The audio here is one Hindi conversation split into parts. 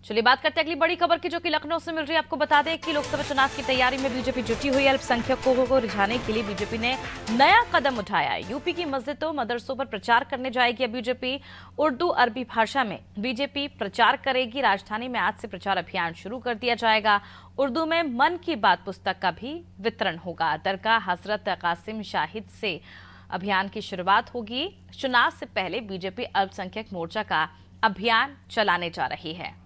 चलिए बात करते हैं अगली बड़ी खबर की, जो कि लखनऊ से मिल रही है। आपको बता दें कि लोकसभा चुनाव की तैयारी में बीजेपी जुटी हुई है। अल्पसंख्यकों को रिझाने के लिए बीजेपी ने नया कदम उठाया है। यूपी की मस्जिदों मदरसों पर प्रचार करने जाएगी अब बीजेपी। उर्दू अरबी भाषा में बीजेपी प्रचार करेगी। राजधानी में आज से प्रचार अभियान शुरू कर दिया जाएगा। उर्दू में मन की बात पुस्तक का भी वितरण होगा। दरगाह हजरत कासिम शाहिद से अभियान की शुरुआत होगी। चुनाव से पहले बीजेपी अल्पसंख्यक मोर्चा का अभियान चलाने जा रही है।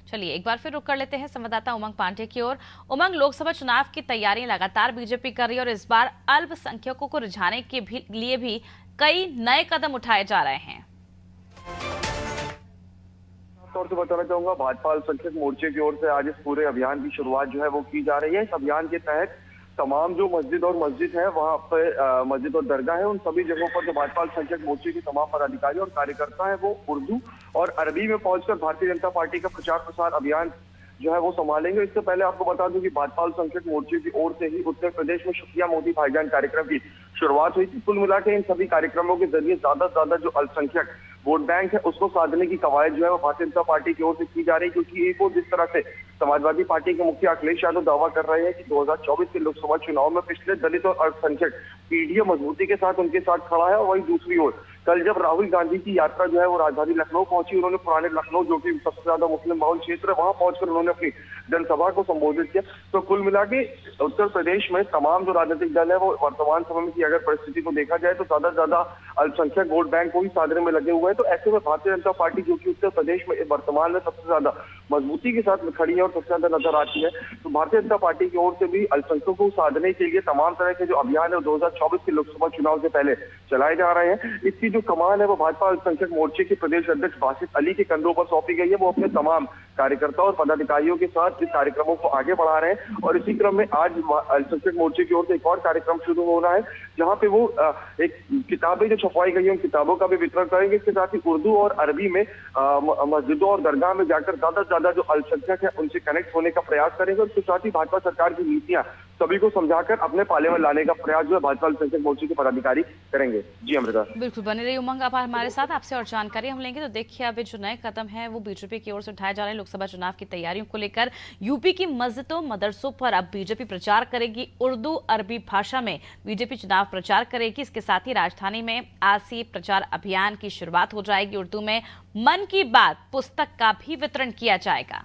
चलिए एक बार फिर रुक कर लेते हैं संवाददाता उमंग पांडे की ओर। उमंग, लोकसभा चुनाव की तैयारी लगातार बीजेपी कर रही है और इस बार अल्पसंख्यकों को रिझाने के लिए भी कई नए कदम उठाए जा रहे हैं। तौर से बताना चाहूंगा, भाजपा अल्पसंख्यक मोर्चे की ओर से आज इस पूरे अभियान की शुरुआत जो है वो की जा रही है। इस अभियान के तहत तमाम जो मस्जिद है वहाँ पे मस्जिद और दरगाह है, उन सभी जगहों पर जो भाजपा अल्पसंख्यक मोर्चे के तमाम पदाधिकारी और कार्यकर्ता है वो उर्दू और अरबी में पहुंचकर भारतीय जनता पार्टी का प्रचार प्रसार अभियान जो है वो संभालेंगे। इससे पहले आपको बता दूं कि भाजपा अल्पसंख्यक मोर्चे की ओर से ही उत्तर प्रदेश में शुक्रिया मोदी भाईजान कार्यक्रम की शुरुआत हुई थी। कुल मिला के इन सभी कार्यक्रमों के जरिए ज्यादा से ज्यादा जो अल्पसंख्यक वोट बैंक है उसको साधने की कवायद जो है वो भारतीय जनता पार्टी की ओर से की जा रही है। क्योंकि एक और जिस तरह से समाजवादी पार्टी के मुखिया अखिलेश यादव दावा कर रहे हैं कि 2024 के लोकसभा चुनाव में पिछले दलित और अल्पसंख्यक पीढ़ी मजबूती के साथ उनके साथ खड़ा है, और वहीं दूसरी ओर कल जब राहुल गांधी की यात्रा जो है वो राजधानी लखनऊ पहुंची, उन्होंने पुराने लखनऊ जो कि सबसे ज्यादा मुस्लिम बहुल क्षेत्र है वहां पहुंचकर उन्होंने अपनी जनसभा को संबोधित किया। तो कुल मिला के उत्तर प्रदेश में तमाम जो राजनीतिक दल है वो वर्तमान समय में की अगर परिस्थिति को देखा जाए तो ज्यादा से ज्यादा अल्पसंख्यक वोट बैंक को ही साधने में लगे हुए हैं। तो ऐसे में भारतीय जनता पार्टी जो कि उत्तर प्रदेश में वर्तमान में सबसे ज्यादा मजबूती के साथ खड़ी है और सबसे ज्यादा नजर आती है, तो भारतीय जनता पार्टी की ओर से भी अल्पसंख्यकों को साधने के लिए तमाम तरह के जो अभियान है 2024 के लोकसभा चुनाव से पहले चलाए जा रहे हैं। इसकी जो कमान है वो भाजपा अल्पसंख्यक मोर्चे के प्रदेश अध्यक्ष बासित अली के कंधों पर सौंपी गई है। वो अपने तमाम कार्यकर्ताओं और पदाधिकारियों के साथ इस कार्यक्रमों को आगे बढ़ा रहे हैं। और इसी क्रम में आज अल्पसंख्यक मोर्चे की ओर से एक और कार्यक्रम शुरू होना है, जहां पे वो एक किताबें जो छपवाई गई है उन किताबों का भी वितरण करेंगे। इसके साथ ही उर्दू और अरबी में मस्जिदों और दरगाह में जाकर ज्यादा से ज्यादा जो अल्पसंख्यक है उनसे कनेक्ट होने का प्रयास करेंगे। और इसके साथ ही भाजपा सरकार की नीतियां सभी को समझाकर अपने पाले में लाने का प्रयास जो है भाजपा अल्पसंख्यक मोर्चे के पदाधिकारी करेंगे। जी अमृता, बिल्कुल बने रही उमंग, आप हमारे साथ। आपसे और जानकारी हम लेंगे। तो देखिए अब जो नए कदम है वो बीजेपी की ओर से उठाए जा रहे हैं लोकसभा चुनाव की तैयारियों को लेकर। यूपी की मस्जिदों मदरसों पर अब बीजेपी प्रचार करेगी। उर्दू अरबी भाषा में बीजेपी चुनाव प्रचार करेगी। इसके साथ ही राजधानी में आज से प्रचार अभियान की शुरुआत हो जाएगी। उर्दू में मन की बात पुस्तक का भी वितरण किया जाएगा।